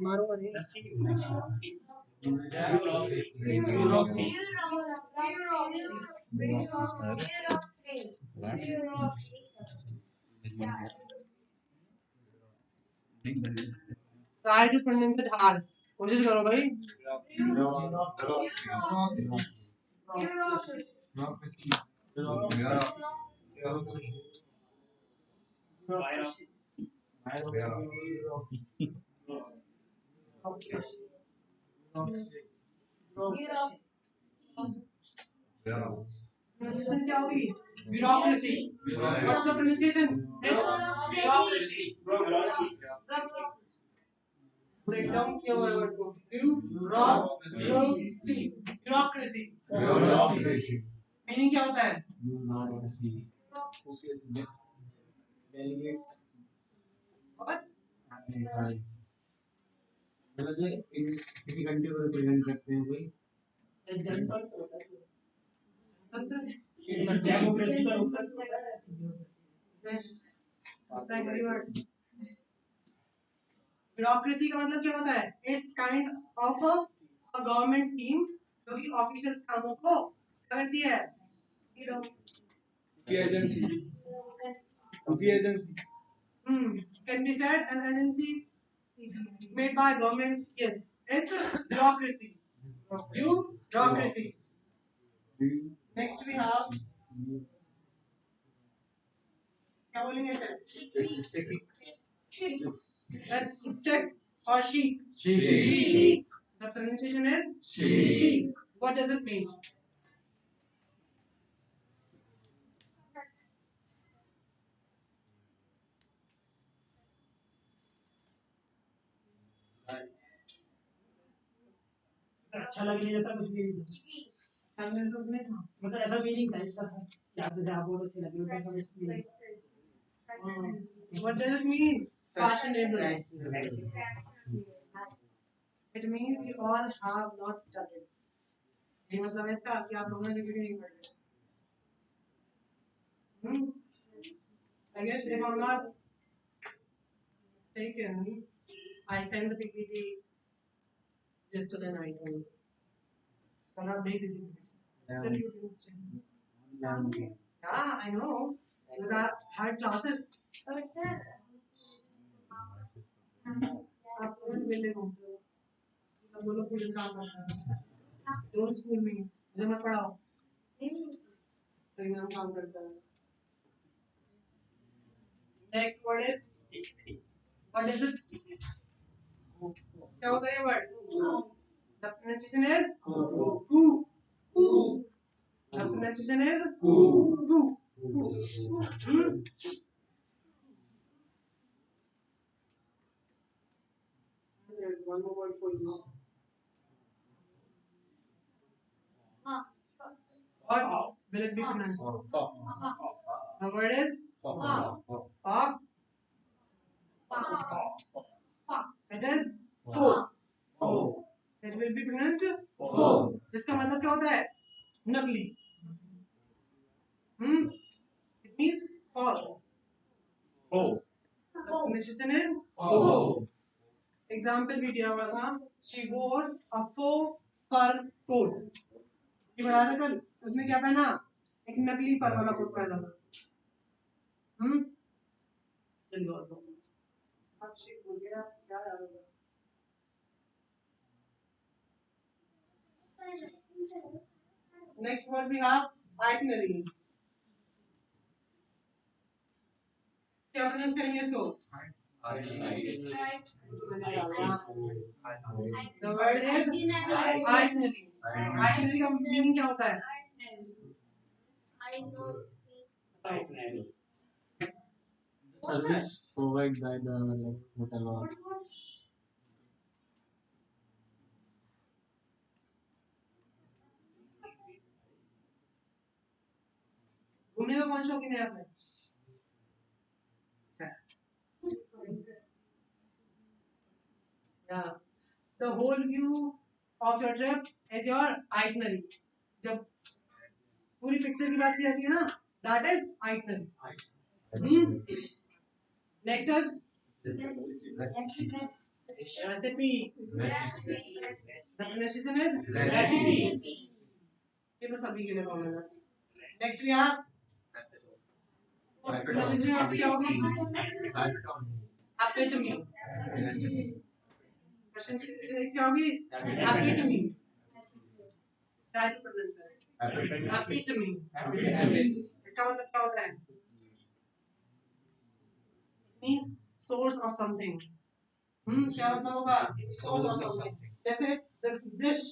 मारूंगा नहीं। Try to pronounce it hard, कोशिश करो भाई। प्रोनाउंसिएशन क्या होगी? Bureaucracy. What's the pronunciation? Bureaucracy. Break down किया हुआ है वर्ड को। ब्यूरोक्रेसी। ब्यूरोक्रेसी। मीनिंग क्या होता है? और किसी कंट्री को रिप्रेजेंट करते हैं कोई डेमोक्रेसी का ब्यूरोक्रेसी का मतलब क्या होता है? It's kind of a government team जो कि ऑफिशियल कामों को करती है। Agency can be said an agency made by government. Yes, it's bureaucracy. Bureaucracy. Next we have क्या बोलेंगे sir? Check or sheep. Sheep. The pronunciation is sheep. What does it mean? अच्छा लगे जैसा कुछ भी मतलब ऐसा मीनिंग था इसका आप बहुत अच्छे लगे What does it mean? Fashionable. It means you all have not studied. ये मतलब इसका कि आप लोगों ने डिग्री नहीं पढ़ी। I guess if I'm not mistaken, I sent the PPT yesterday night only. I'm not busy. Still you didn't study. Yeah, I know. Because I had classes. आप लोग मिले घूमते हो। अब बोलो पूरे काम करना है। Don't school me. मुझे मत पढ़ाओ। तो ये काम करता है। Next word is what is it? क्या होता है ये word? The pronunciation is goo. The pronunciation is goo. There's one more word for you. What will it be pronounced? The word is fox. It is faux. It will be pronounced faux. इसका मतलब क्या होता है? नकली. It means false. The pronunciation is faux. Example भी दिया हुआ था. She wore a faux fur coat. ये बढ़ा था कल. उसने क्या पहना? एक नकली फर वाला कोट पहना था. चलिए और दो. अब she बोल गया क्या याद होगा? Next word we have itinerary. क्या pronounce करेंगे इसको? The word is itinerary. Itinerary का meaning क्या होता है? Service provided by the hotel or घूमने का कौन शौकीन है आपने? Yeah. The whole view of your trip is your itinerary. जब पूरी पिक्चर की बात की जाती है ना, that is itinerary. Next is Recipe. The pronunciation is recipe. ये तो सभी के लिए कॉमन है. Next we have pronunciation आपकी क्या होगी? Epitome. pronunciation क्या होगी? Epitome. Try to pronounce it. Epitome. इसका मतलब क्या होता है? Means source of something. क्या मतलब होगा? Source of something. जैसे the dish.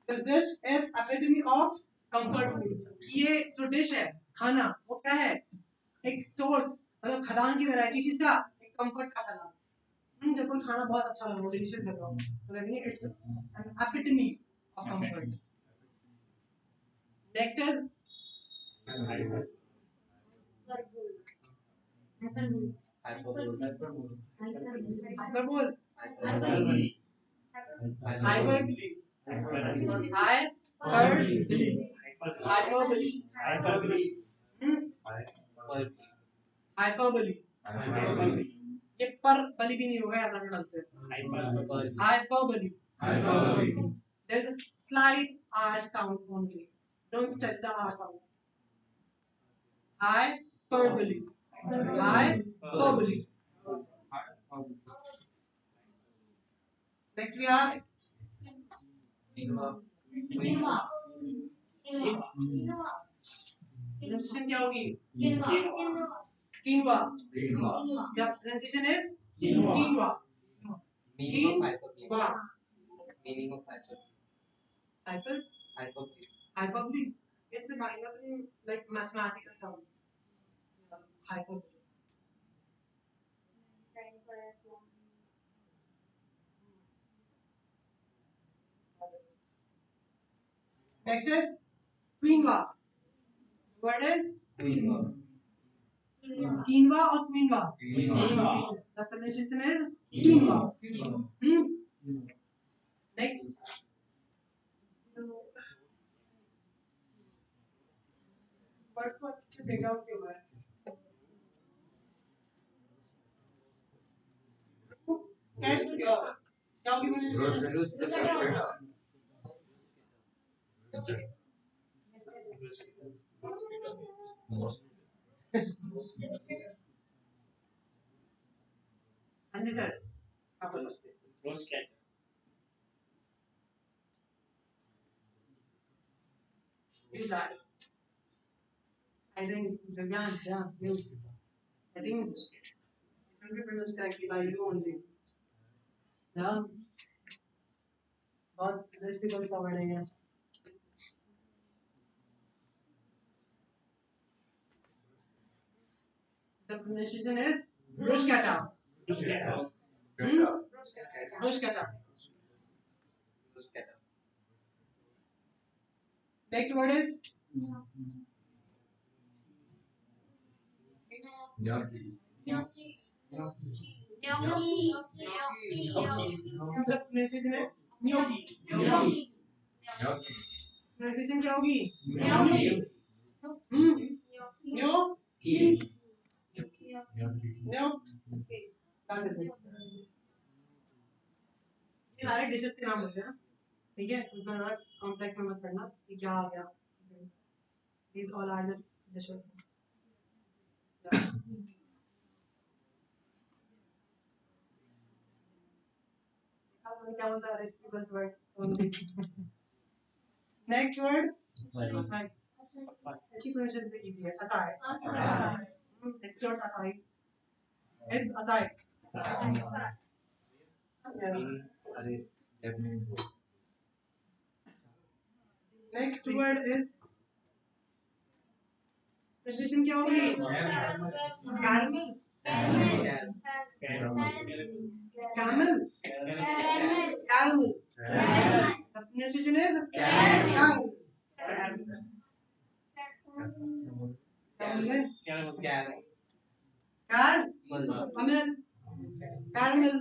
This dish is epitome of comfort food. ये जो dish है खाना वो क्या है? एक source मतलब खदान की तरह है किसी का एक comfort का खदान. जब कोई खाना बहुत अच्छा लगा डिलीशियस लग रहा हो तो कहते हैं it's an epitome of comfort. Next is hyperbole. Hyperbole. Hyperbole. ये पर बली भी नहीं होगा याद रखना ढंग से. Hyperbole. There is a slight R sound only. Don't touch the R sound. Hyperbole. Hyperbole. Next we have pronunciation क्या होगी? Quinoa. The pronunciation is quinoa. Quinoa. Meaning of hyper. Hyperbole. It's a kind of like mathematical term. Hyperbole. Next is quinoa. What is quinoa? Quinoa or quinoa? The pronunciation is quinoa. Next. What's the take out your words? Sketch. क्या होगी pronunciation? हाँ जी sir आप बताओ. Is that? I think Jagyan, yeah, you. I think it will be pronounced correctly by you only. Yeah. बहुत less people covered है. The pronunciation is bruschetta. Bruschetta. Next word is the pronunciation is gnocchi. Pronunciation क्या होगी? gnocchi. gnocchi. That is it. ये सारे dishes के नाम होते हैं. ठीक है उतना ज़्यादा कॉम्प्लेक्स में मत करना कि क्या आ गया. These all are just dishes. क्या बोलता है rich people's word only. Next word. Asai. इसकी pronunciation is easy है. Asai. It's not asai. It's asai. Next word is pronunciation क्या होगी? Caramel. Camel. Caramel. The pronunciation is caramel. Caramel. Caramel.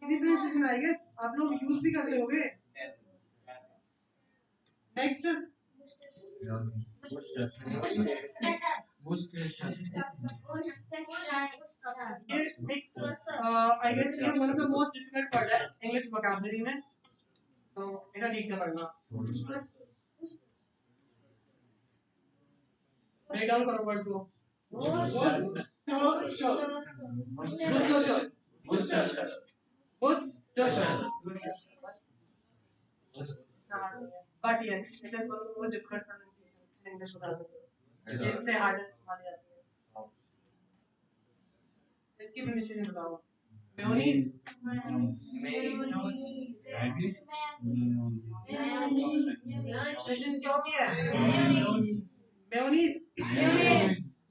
इसी pronunciation I guess आप लोग use भी करते होगे. Next. ये एक आई गेस ये one of the most difficult word है इंग्लिश वोकैबुलरी में, तो ऐसा ठीक से पढ़ना। राइट डाउन करो वर्ड को। But yes, it is one of the most difficult pronunciation in English vocabulary. इससे हार्डेस्ट मानी जाती है। इसकी pronunciation बताओ। मेयोनीज। pronunciation क्या होती है? मेयोनीज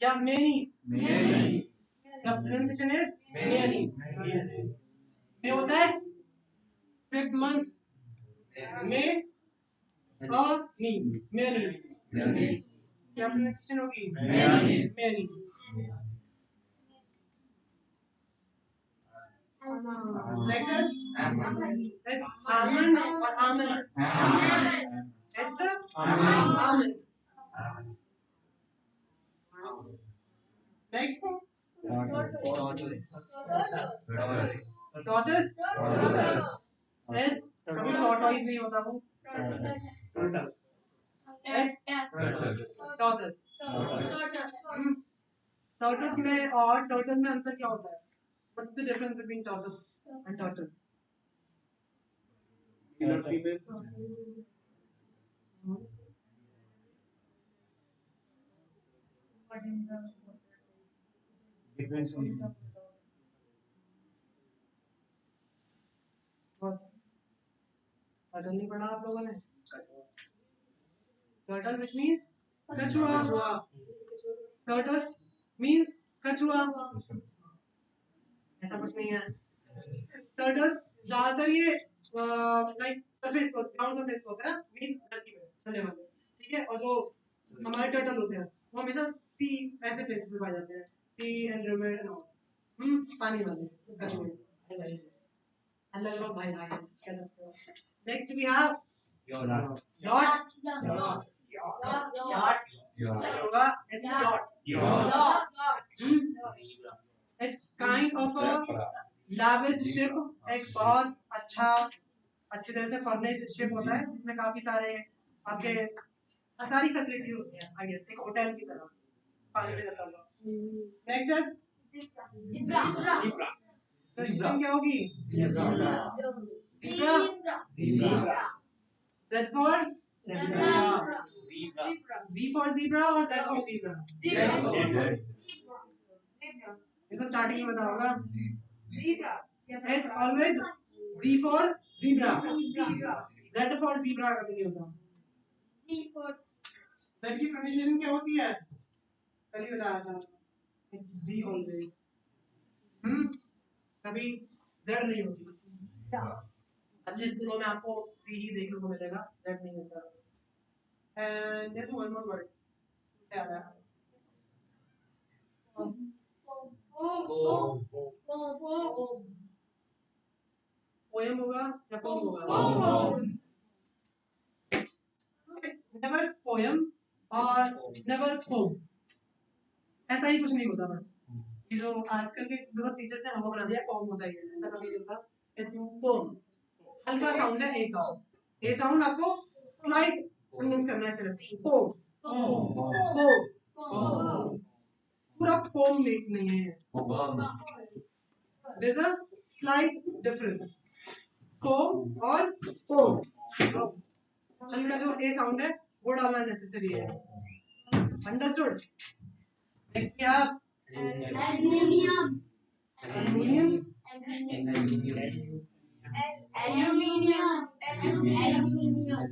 या मेनीज? The pronunciation is mayonnaise. में होता है fifth month में और नीज मेयोनीज। क्या pronunciation होगी? Mayonnaise. Next is it's almond or almond. It's a almond. Next tortoise. It's कभी tortoise नहीं होता वो। It's tortoise. Tortoise में और turtle में अंतर क्या होता है? What's the difference between tortoise and turtle? Turtle नहीं पढ़ा आप लोगों ने? टर्टल which means कछुआ। टर्टल means कछुआ। ऐसा कुछ नहीं है। टर्टल्स ज्यादातर ये लाइक सरफेस पर ग्राउंड सरफेस पर होता है, मींस धरती पे चलने वाले, ठीक है। और जो हमारे टर्टल होते हैं वो हमेशा सी ऐसे प्लेसेस पे पाए जाते हैं, सी एंड रिवर एंड ऑल, पानी वाले कछुए। अलग अलग भाई भाई कह सकते हो। नेक्स्ट वी हैव yacht होगा it's kind of a lavish ship, एक बहुत अच्छी तरह से फर्निश्ड शिप होता है जिसमें काफी सारे आपके सारी फैसिलिटी होती है, आई गेस एक होटल की तरह पानी में रहता हुआ। नेक्स्ट है क्वेश्चन क्या होगी? zebra Z for Z for zebra और Z for zebra? इसको स्टार्टिंग में बताओ होगा It's always Z for zebra. Z for zebra कभी नहीं होता। Z की प्रोनाउंसिएशन क्या होती है? कल ही बताया था। It's Z always. कभी Z नहीं होती। अच्छे स्कूलों में आपको Z ही देखने को मिलेगा, Z नहीं होता। And there's one more word. क्या है? पोएम होगा या पोम होगा? नेवर पोएम और नेवर पोम, ऐसा ही कुछ नहीं होता। बस ये जो आजकल के बहुत टीचर्स ने हमको बना दिया पोम होता है, ऐसा कभी नहीं होता। It's pome. हल्का साउंड है ए का, ए साउंड आपको स्लाइट प्रोनाउंस करना है सिर्फ। पोम पोम पूरा पोम नहीं है। There is a slight difference पोम और पोम। हल्का जो ए साउंड है वो डालना नेसेसरी है। अंडरस्टूड? नेक्स्ट क्या? एल्युमिनियम एल्युमिनियम एल्युमिनियम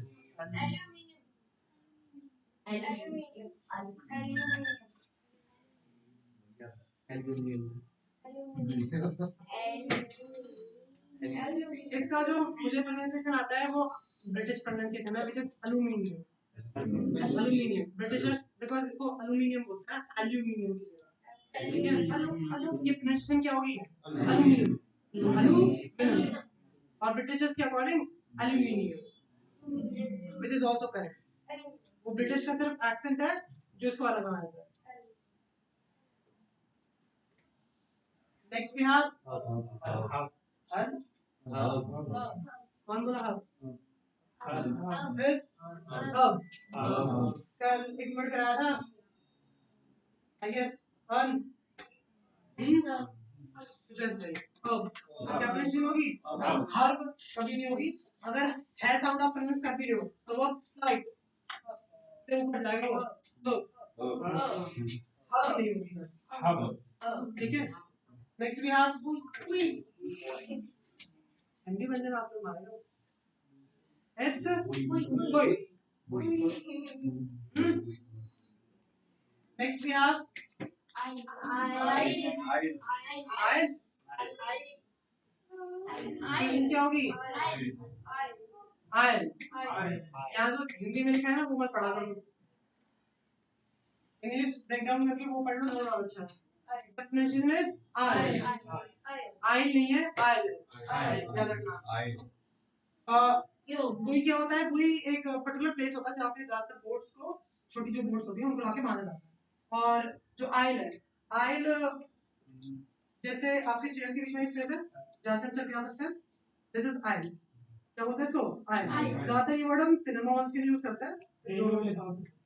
इसका जो मुझे प्रोनाउंसिएशन आता है वो ब्रिटिश प्रोनाउंसिएशन है, which is aluminium. Aluminium Britishers because इसको एल्युमिनियम बोलते हैं एल्युमिनियम की जगह, ठीक है। इसकी प्रोनाउंसिएशन क्या होगी? एल्युमिनियम एल्युमिनियम और ब्रिटिशर्स के according aluminium, which is also correct. वो ब्रिटिश का सिर्फ एक्सेंट है जो इसको अलग बनाता है। नेक्स्ट वी हैव हर कौन बोला हब दिस हब कल एक मिनट कराया था आई गेस हन जस्ट हब क्या प्रोनाउंसिएशन होगी हर्ब कभी नहीं होगी अगर है साउंड आप प्रोनाउंस कर भी रहे हो तो बहुत स्लाइट से ऊपर जाएगा वो तो हर्ब नहीं होगी बस हब ठीक है नेक्स्ट वी हैव हिंदी बंदे में आप लोग मारे हो It's boy. Next we have क्या होगी आयल यहाँ जो हिंदी में लिखा है ना वो मत पढ़ा करो इंग्लिश ब्रेकडाउन करके वो पढ़ लो थोड़ा अच्छा प्रोनाउंसिएशन इज आयल आयल नहीं है आयल याद रखना बुई क्या होता है बुई एक पर्टिकुलर प्लेस होता है जहाँ पे ज्यादातर बोट्स को छोटी जो बोट्स होती हैं उनको लाके बांधा जाता है और जो आयल है आयल जैसे आपके चेयर के बीच में स्पेस है जहाँ से हम चल के आ सकते हैं दिस इज आयल क्या बोलते हैं इसको आयल ज्यादातर ये वर्ड हम सिनेमा हॉल्स के लिए यूज करते हैं जो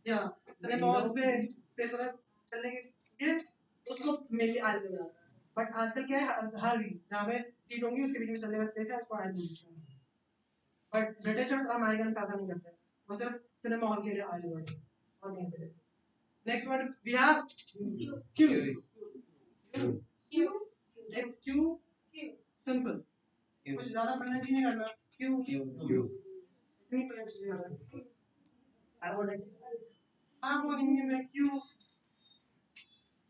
या सिनेमा हॉल्स में स्पेस होता है चलने के लिए उसको मेनली आयल बोला जाता है बट आजकल क्या है हर भी जहाँ पे सीट होंगी उसके बीच में चलने का स्पेस है उसको आयल बोलते हैं बट ब्रिटिशर्स और अमेरिकन ऐसा नहीं करते वो सिर्फ सिनेमा हॉल के लिए आयल वर्ड और नहीं करते next word we have Q next Q simple कुछ ज्यादा प्रोनाउंस नहीं करना क्यू नहीं प्रोनाउंस करना हाँ वो हिंदी में क्यू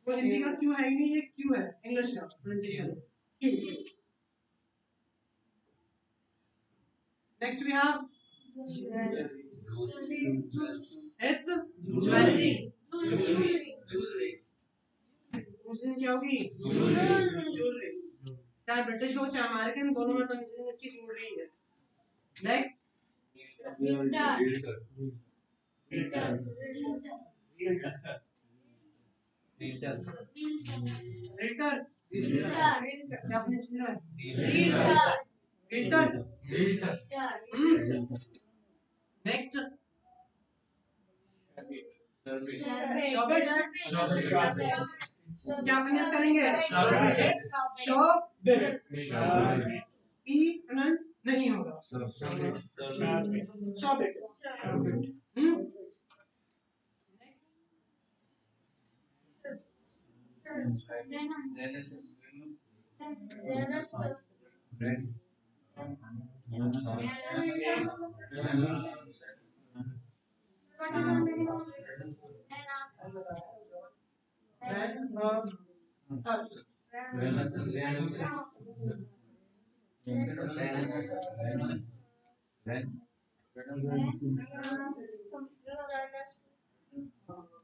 वो हिंदी का क्यू है ही नहीं ये क्यू है इंग्लिश का pronunciation Q next we have it's jewellery Muslim क्या होगी ज्वेलरी चाहे ब्रिटिश हो चाहे अमेरिकन दोनों में प्रोनाउंसिएशन इसकी ज्वेलरी है नेक्स्ट रिल्टर क्या प्रोनाउंसिएशन है रिल्टर नेक्स्ट क्या प्रोनाउंस करेंगे शॉप ई प्रोनाउंस नहीं होगा शॉप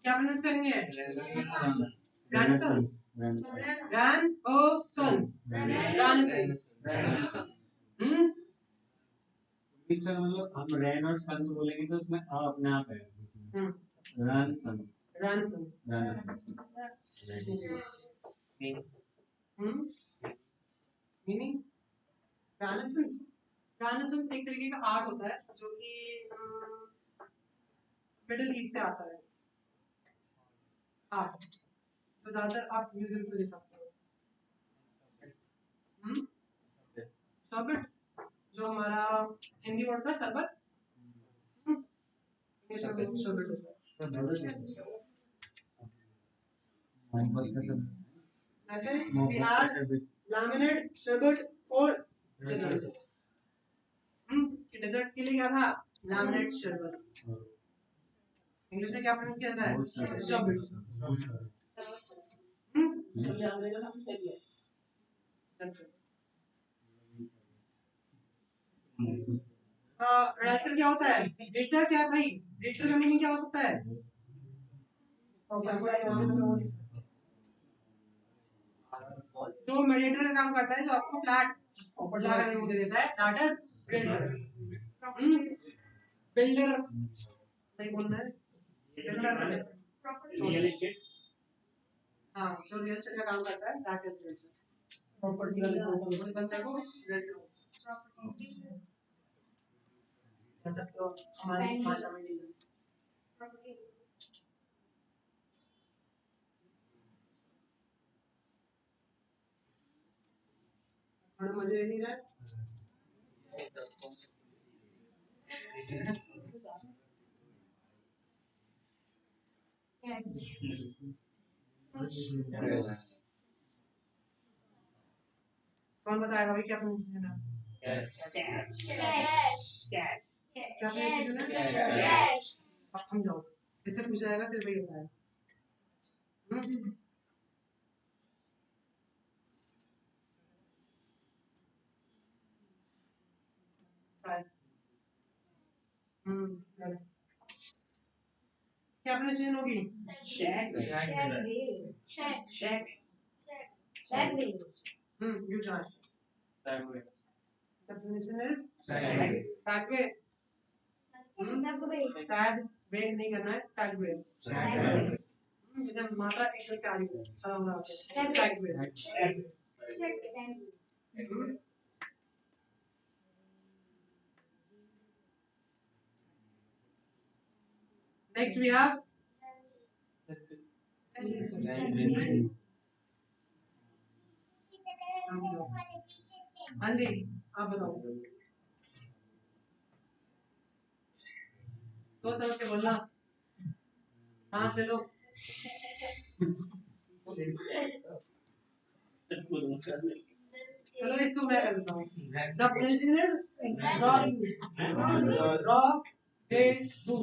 क्या प्रोनाउंस करेंगे ग्रैंडसन्स ग्रैंडसन्स मतलब हम रैन और सन बोलेंगे तो उसमें आ अपने आप है रैन सन ग्रैंडसन्स मीनिंग ग्रैंडसन्स ग्रैंडसन्स एक तरीके का आर्ट होता है जो कि मिडिल ईस्ट से आता है आर्ट तो ज्यादातर आप म्यूजियम्स में देख सकते हो शरबत जो हमारा हिंदी वर्ड था शरबत शरबत ऐसे we had laminate शरबत और डेजर्ट कि डेजर्ट के लिए क्या था laminate शरबत इंग्लिश में क्या प्रोनाउंस किया जाता है शरबत राइटर क्या होता है एडिटर क्या भाई एडिटर का मीनिंग क्या हो सकता है जो मीडिएटर का काम करता है जो आपको फ्लैट लगाने को दे देता है दैट इज बिल्डर बिल्डर नहीं बोलना है बिल्डर रियल एस्टेट हाँ जो रियल एस्टेट का काम करता है दैट इज बिल्डर प्रॉपर्टी वाले कोई बंदे को सकते हो हमारी भाषा में नहीं थोड़ा मजे नहीं रहा कौन बताएगा भाई क्या प्रोनाउंसिएशन है क्या प्रोनाउंसिएशन है आप समझाओ इससे पूछा जाएगा सिर्फ वही होता है क्या प्रोनाउंसिएशन होगी you try the pronunciation is sagway sagway नहीं करना है sagway जैसे मात्रा एक से चार ही चलो हम sagway next we have हाँ जी आप बताओ तो समझ के बोलना सांस ले लो चलो इसको मैं कर देता हूँ the pronunciation is raw they do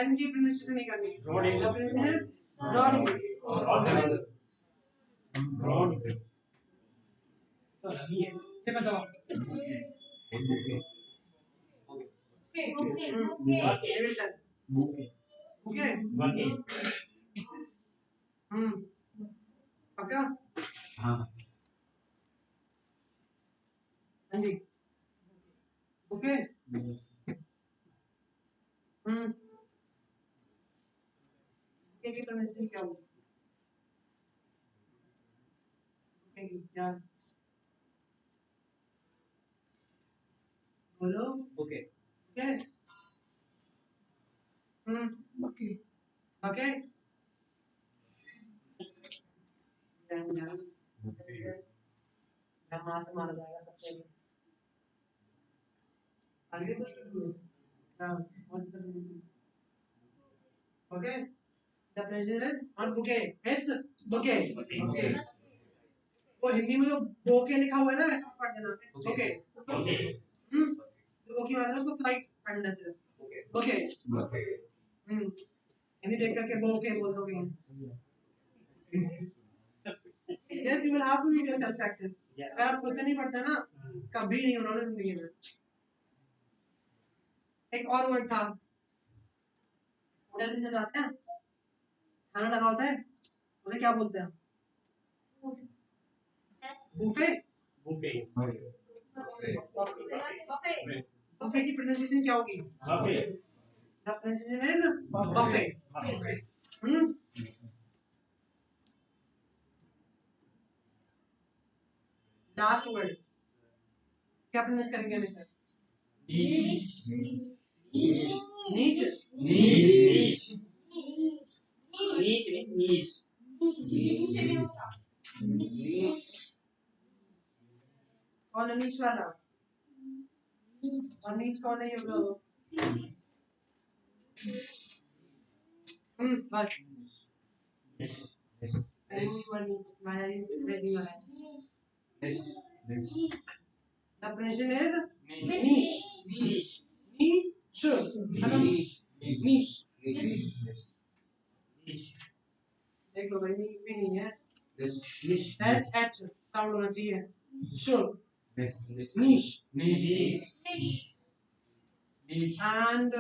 an की प्रोनाउंसिएशन नहीं करनी द प्रोनाउंसिएशन इज रॉ ये बताओ पक्का हाँ जी ओके की प्रोनाउंसिएशन क्या होगी क्या बोलो ओके ओके ओके ओके मार मारा जाएगा सबसे आगे okay the pressure is on bouquet it's bouquet वो हिंदी में जो बोके लिखा हुआ है ना वैसा पढ़ देना ओके ओके मतलब उसको स्लाइड पढ़ना सिर्फ ओके हिंदी देख करके बोके बोल दोगे yes you will have to read your self practice अगर आप खुद से नहीं पढ़ते ना कभी नहीं उन्होंने जिंदगी में एक और वर्ड था होटल से जाते हैं खाना लगा होता है उसे क्या बोलते हैं बुफे बुफे बुफे की प्रोनाउंसिएशन क्या होगी buffet the pronunciation is buffet last word क्या प्रोनाउंस करेंगे हम इसे नीच नीच नीच कौन है नीच वाला और नीच कौन है ये बताओ बस The pronunciation is niche. Niche. Niche. देख लो भाई niche भी नहीं है. SH साउंड होना चाहिए. Sure. Niche. And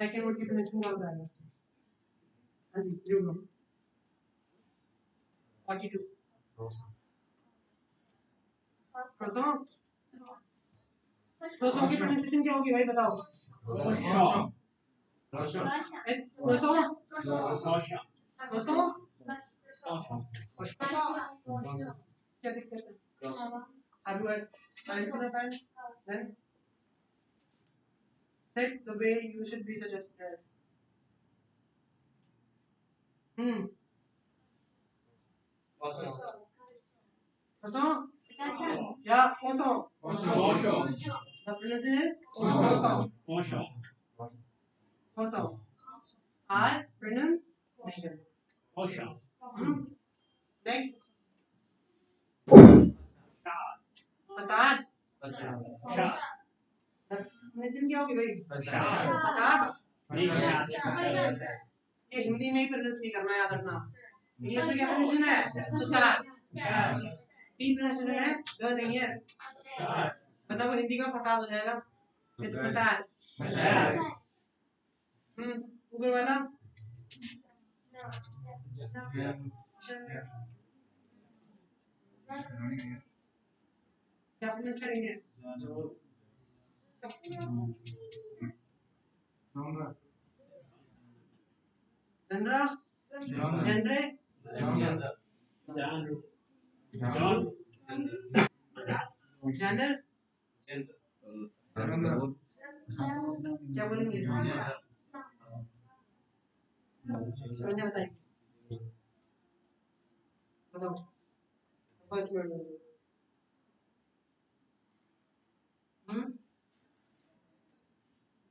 second word की pronunciation क्या बताएगा? हाँ जी, you know. 42. Croissant की pronunciation क्या होगी भाई बताओ? It's croissant. क्या दिक्कत है? Have you had pants in a pants? Then sit the way you should be suggested. Hmm. Croissant? Yeah, croissant. The pronunciation is croissant. Croissant. R pronounce नहीं करना. Next. Facade. Pronunciation क्या होगी भाई? Facade. ये हिंदी में ही pronounce नहीं करना, याद रखना. इंग्लिश में क्या pronunciation है? Facade. टी pronunciation है, द नहीं है. मतलब वो हिंदी का फसाद हो जाएगा. It's facade. ऊपर वाला. क्या pronounce करेंगे? जनरा. जनरे. जनर. क्या बोलेंगे? समझना बताइए. बताओ. First word.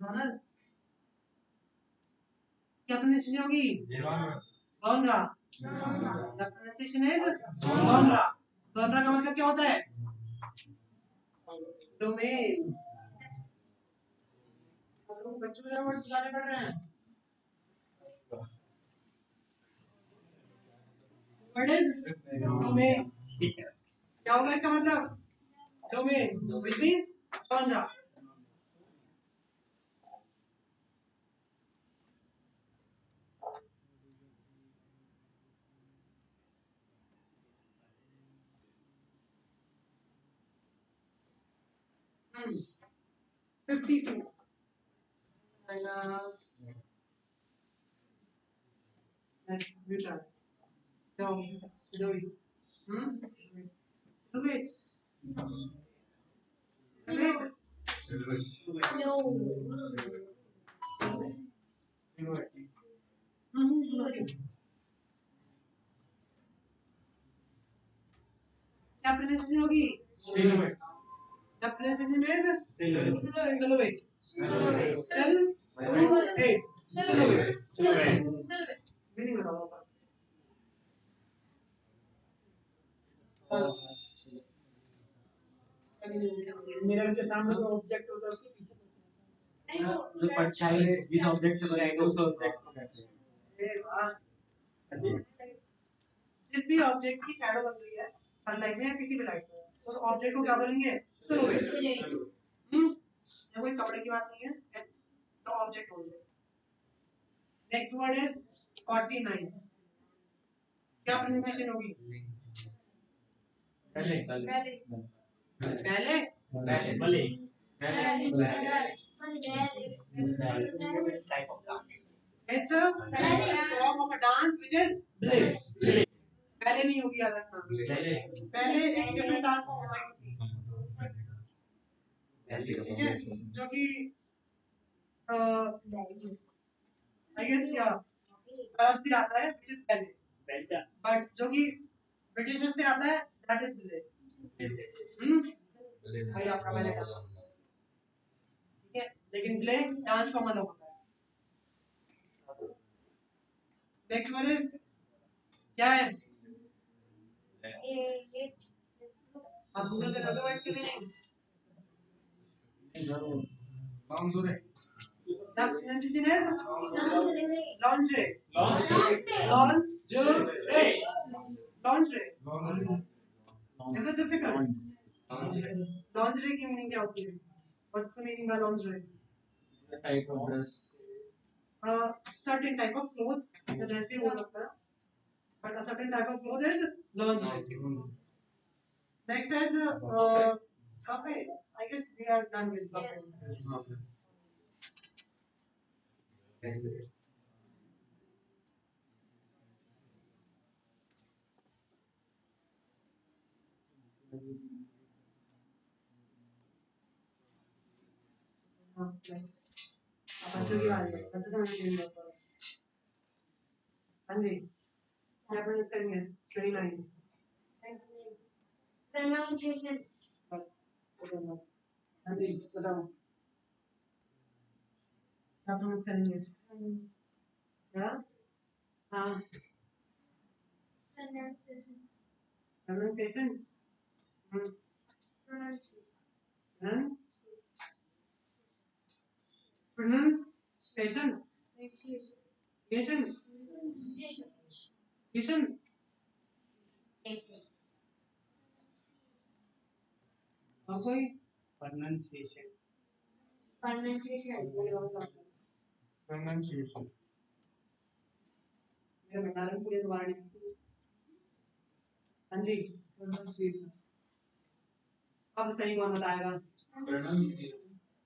जनर. क्या pronunciation होगी? Genre. The pronunciation is genre. Genre का मतलब क्या होता है? Domain. बच्चों के वर्ड सुधारने पड़ रहे हैं. Word is domain. क्या होगा इसका मतलब? Domain. Which means genre. Hmm. 52. And let's retry. No, do it. Do it. Do it. क्या pronunciation होगी? The pronunciation is silhouette. Silhouette. Meaning बताओ वापस. मिरर के सामने जो ऑब्जेक्ट होता है उसके पीछे जो परछाई जिस ऑब्जेक्ट से बनाई उस ऑब्जेक्ट को कहते हैं. वाह. जिस भी ऑब्जेक्ट की शैडो बन रही है सनलाइट में या किसी भी लाइट में उस ऑब्जेक्ट को क्या बोलेंगे? सिलुएट. ये कोई कपड़े की बात नहीं है. It's the object only. Next word is 49. क्या प्रोनाउंसिएशन होगी? पहले It's a form of a dance which is ballet. पहले नहीं होगी, याद रखना. पहले एक डिफरेंट डांस फॉर्म होता है. ठीक है, जो कि आई गेस क्या अरब से आता है which is पहले. बट जो कि ब्रिटिशर से आता है that is ballet. भाई आपका पहले का. ठीक है, लेकिन ballet डांस फॉर्म अलग होता है. नेक्स्ट वर्ड इज क्या है? आप गूगल कर रहे हो वर्ड के meaning. The pronunciation is lingerie. Lingerie. Is it difficult? Lingerie की मीनिंग क्या होती है? What's the meaning by lingerie? The type of dress. Certain type of clothes. The dress भी हो सकता है. But a certain type of clothes is lingerie. Next is cafe. I guess we are done with cafe. बस अब बच्चों की बारी है, बच्चे समझ नहीं होता। हाँ जी, क्या प्रोनाउंस करेंगे? 29 pronunciation बस बताओ। हाँ जी बताओ, क्या प्रोनाउंस करेंगे? क्या? हाँ pronunciation प्रोनाउंसिएशन प्रोनाउंसिएशन और कोई pronunciation pronunciation pronunciation मेरे बता रहे पूरे दोबारा नहीं। हाँ जी प्रोनाउंसिएशन। अब सही कौन बताएगा?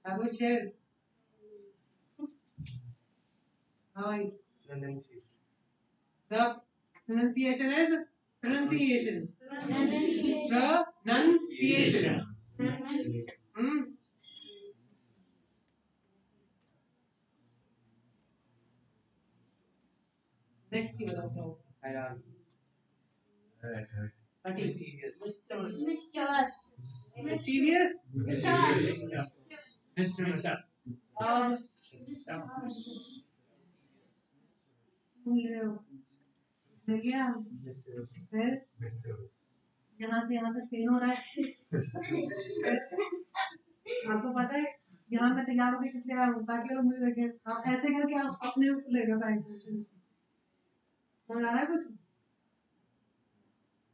अबू शेर। हाँ pronunciation the pronunciation is pronunciation hmm next की बताओ। hierarchy Mischievous mischievous mischievous mischievous मिल गया फिर यहाँ से यहाँ तक सीन हो रहा है। आपको पता है यहाँ मैं तैयार होकर किस लिए आया हूँ, ताकि लोग मुझे देखें। आप ऐसे करके आप अपने लेना साइड समझ आ रहा है कुछ?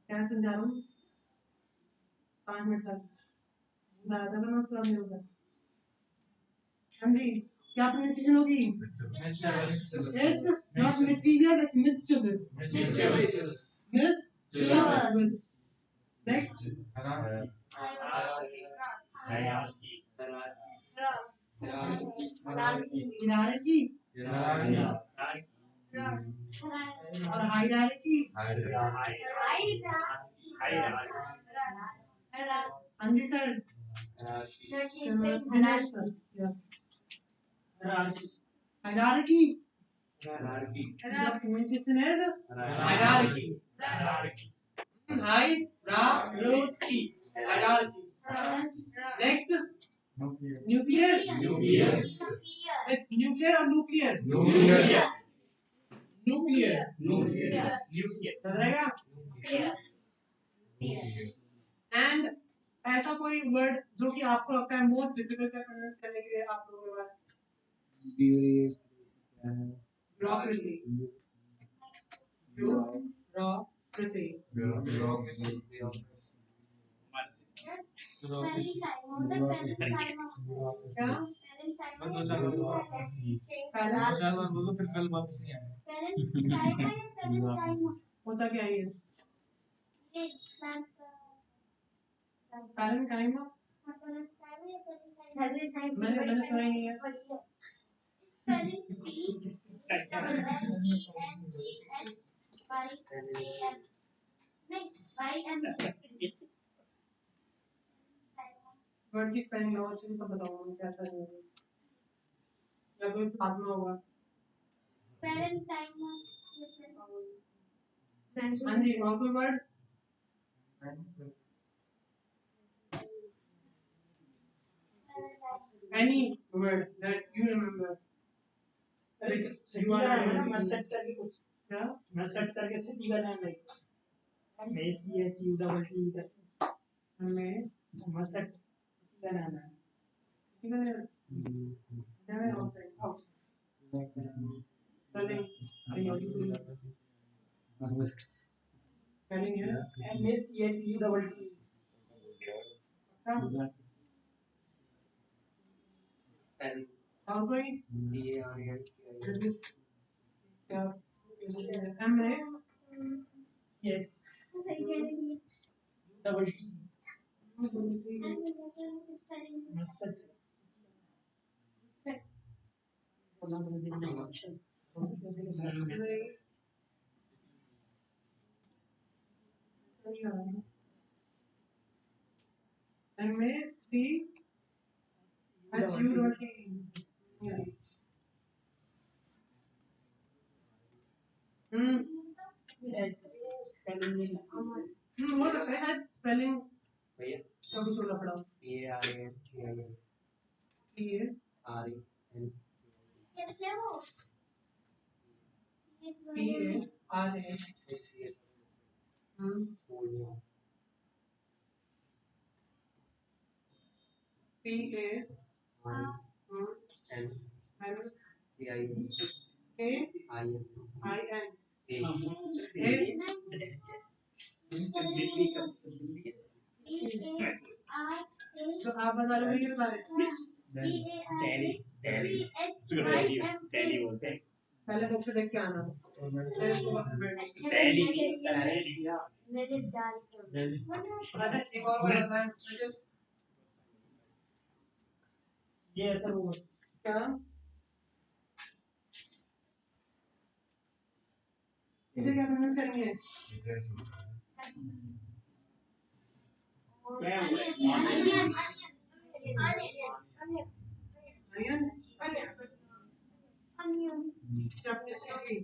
क्या समझा रहा हूँ? 5 मिनट तक ज़्यादा मैं उसके बाद नहीं होगा। हाँ जी क्या प्रोनाउंसिएशन होगी? It's not mischievous, it's mischievous. Mischievous. Next. hierarchy Hierarchy और hierarchy. हाँ जी sir. Dinesh sir. Yeah. Hierarchy. The pronunciation is hierarchy. Hierarchy. Hierarchy. Next. Nuclear. It's nuclear or nuclear? Nuclear. समझ रहेगा? And ऐसा कोई वर्ड जो कि आपको लगता है मोस्ट डिफिकल्ट है प्रोनाउंस करने के लिए आप लोगों के पास? Bureaucracy. Bureaucracy. क्या? होता क्या है ये? Parent time up? मैंने सुना ही नहीं है। वर्ड की स्पेलिंग और चीज़ तो बताओ मुझे कैसा है या कोई फार्मूला होगा? हाँ जी और कोई word? Any word that you remember which you are remembering? मैं सेट करके कुछ क्या? मैं सेट करके सिटी का नाम लाइक मेसी है ची डबल टी का हमें मैं सेट सिटी का नाम है ठीक है क्या है आउटसाइड आउट स्पेलिंग स्पेलिंग है मेसी है ची डबल टी और कोई? क्या? एम है यस डबल टी मैं सेट MAC HUT. हो सकता है स्पेलिंग भैया का कुछ होना पड़ा PARAN PARAN SCH तो आप बता रहे हो ये बारे पहले बुक से देख के आना फिर इसको अच्छा एक और बात बता ये ऐसा होगा क्या इसे क्या प्रोनाउंस करेंगे अनियन चटनी होगी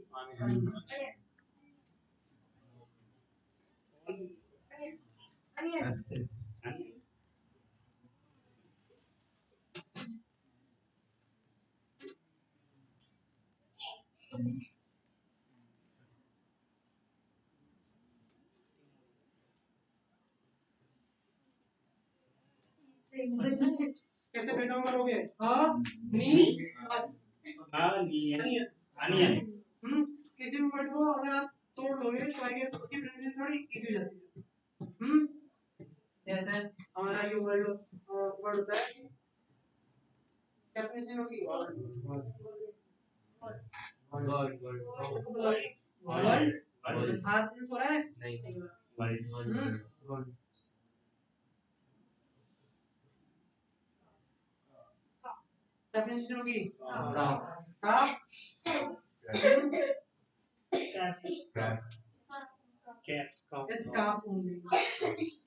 कैसे ब्रेक डाउन करोगे अनियन किसी भी वर्ड को अगर आप तोड़ लोगे तो आगे उसकी प्रोनाउंसिएशन थोड़ी इजी हो जाती है जैसे हमारा ये वर्ड होता है क्या प्रोनाउंसिएशन होगी वर्ड हाथ में सो रहा है क्या प्रोनाउंसिएशन होगी काफ It's calf only.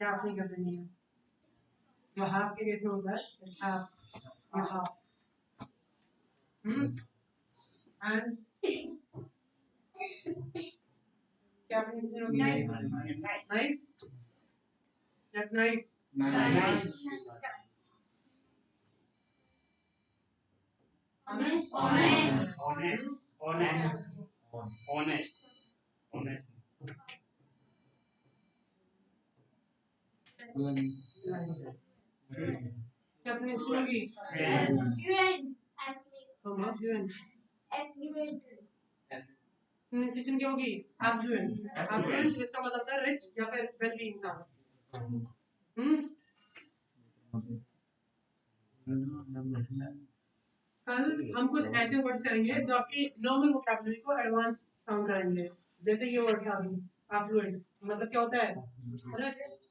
Calf नहीं कर देंगे वो half के केस में होता है it's half or half and क्या प्रोनाउंसिएशन होगी knife knife क्या प्रोनाउंसिएशन होगी प्रोनाउंसिएशन क्या होगी affluent इसका मतलब होता है rich या फिर wealthy इंसान कल हम कुछ ऐसे वर्ड्स करेंगे जो आपकी नॉर्मल वोकैबुलरी को एडवांस साउंड करेंगे जैसे ये वर्ड था अभी affluent मतलब क्या होता है rich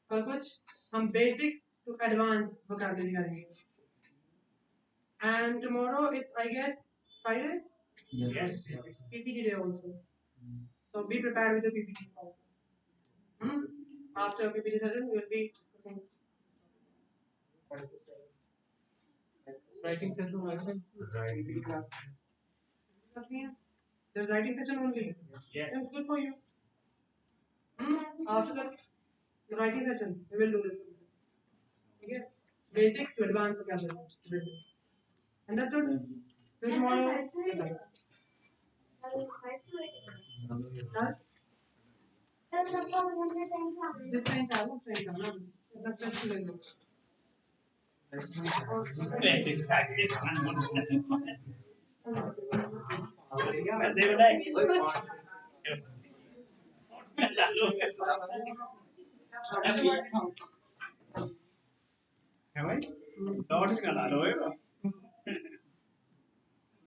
कल कुछ हम बेसिक टू एडवांस वोकैबुलरी करेंगे and tomorrow it's I guess Friday Yes. PPT day also so be prepared with the PPTs also after PPT session we will be discussing Writing session also. Writing class. there's writing session only Yes. it's good for you after the writing session we will do this okay basic to advanced vocabulary understood so tomorrow this time travel that's Basic. Lord,